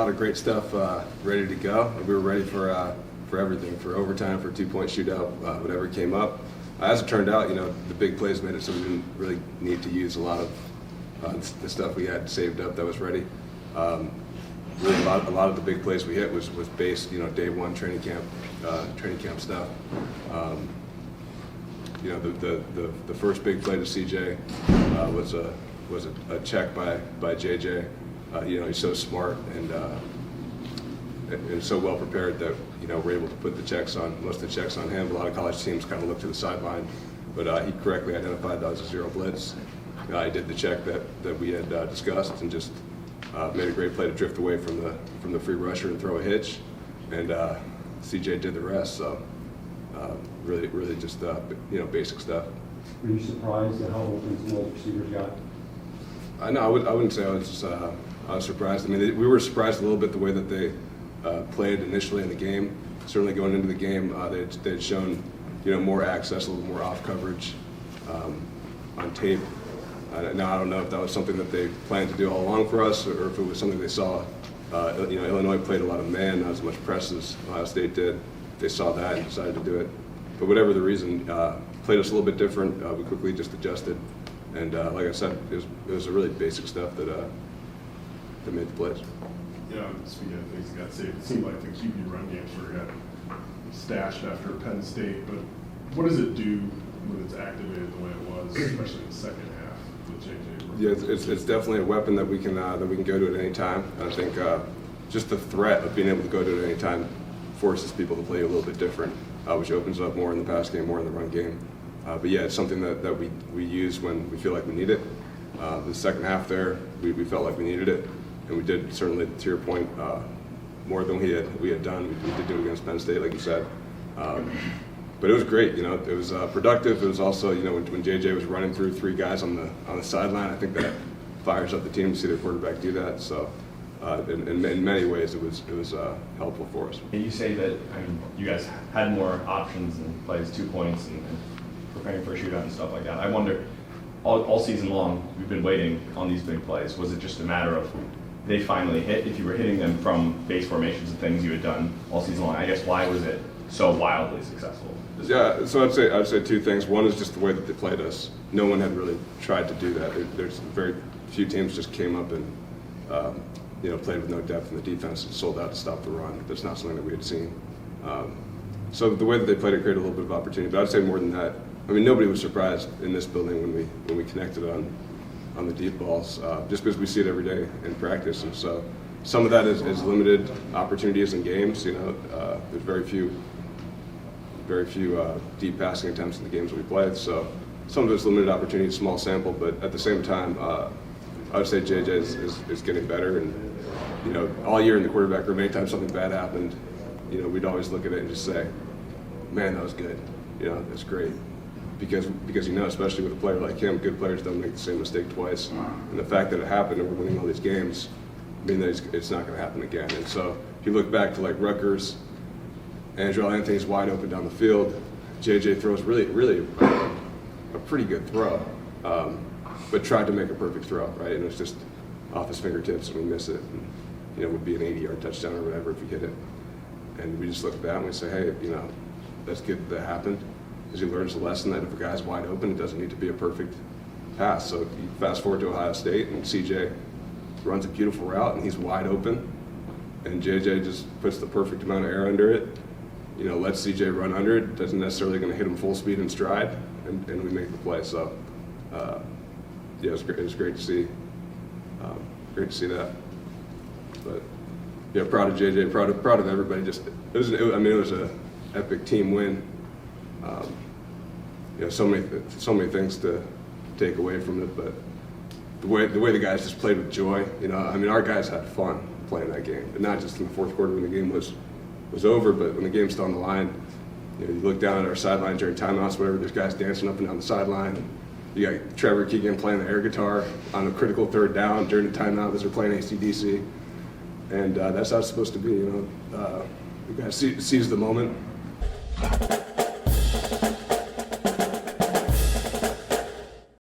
lot of great stuff ready to go. We were ready for everything, for overtime, for two-point shootout, whatever came up. As it turned out, the big plays made it so we didn't really need to use a lot of the stuff we had saved up that was ready. Really, a lot of the big plays we hit was based, day one training camp stuff. The first big play to CJ was a check by JJ. He's so smart and so well prepared that we're able to put the checks on, most of the checks on him. A lot of college teams kind of look to the sideline, but he correctly identified that was a zero blitz. He did the check that we had discussed and just made a great play to drift away from the free rusher and throw a hitch, and CJ did the rest. So really just basic stuff. Were you surprised at how open some of the receivers got? I wouldn't say I was surprised. I mean, we were surprised a little bit the way that they played initially in the game. Certainly going into the game, they'd shown more access, a little more off coverage on tape. Now I don't know if that was something that they planned to do all along for us, or if it was something they saw. Illinois played a lot of man, not as much press as Ohio State did. They saw that and decided to do it. But whatever the reason, played us a little bit different. We quickly just adjusted, and like I said, it was a really basic stuff that made the plays. Speaking of things that got saved, it seemed like the QB run game sort of got stashed after Penn State. But what does it do when it's activated the way it was, especially in the second half with JJ? Yeah, it's definitely a weapon that we can go to at any time. I think just the threat of being able to go to it at any time forces people to play a little bit different, which opens up more in the pass game, more in the run game. But yeah, it's something that we use when we feel like we need it. The second half there, we felt like we needed it, and we did, certainly, to your point, more than we had done. We did do it against Penn State, like you said. But it was great. It was productive. It was also, when JJ was running through three guys on the sideline, I think that fires up the team to see their quarterback do that. So, in many ways, it was helpful for us. And you say that you guys had more options and plays 2 points and preparing for a shootout and stuff like that. I wonder, all season long, we've been waiting on these big plays. Was it just a matter of they finally hit? If you were hitting them from base formations and things you had done all season long, I guess why was it so wildly successful? Yeah, so I'd say two things. One is just the way that they played us. No one had really tried to do that. There's very few teams just came up and played with no depth in the defense and sold out to stop the run. That's not something that we had seen. So the way that they played it created a little bit of opportunity. But I'd say more than that. I mean, nobody was surprised in this building when we connected on the deep balls, just because we see it every day in practice. And so some of that is limited opportunities in games. There's very few deep passing attempts in the games we played. So some of it's limited opportunity, small sample. But at the same time, I would say JJ is getting better. And all year in the quarterback room, anytime something bad happened, we'd always look at it and just say, "Man, that was good. That's great." Because especially with a player like him, good players don't make the same mistake twice. And the fact that it happened and we're winning all these games mean that it's not going to happen again. And so if you look back to like Rutgers, Andrew Anthony's wide open down the field. JJ throws really a pretty good throw, but tried to make a perfect throw, right? And it was just off his fingertips and we miss it. And, it would be an 80-yard touchdown or whatever if we hit it. And we just look at that and we say, hey, that's good that happened. Because he learns the lesson that if a guy's wide open, it doesn't need to be a perfect pass. So you fast forward to Ohio State, and CJ runs a beautiful route, and he's wide open, and JJ just puts the perfect amount of air under it. Lets CJ run under it. Doesn't necessarily going to hit him full speed and stride, and we make the play. So, it was great to see. Great to see that. But yeah, proud of JJ. Proud of everybody. It was an epic team win. So many things to take away from it, but the way the guys just played with joy. Our guys had fun playing that game, but not just in the fourth quarter when the game was over, but when the game's still on the line. You look down at our sideline during timeouts, whatever. There's guys dancing up and down the sideline. You got Trevor Keegan playing the air guitar on a critical third down during the timeout as they're playing AC/DC, and that's how it's supposed to be. The guy sees the moment.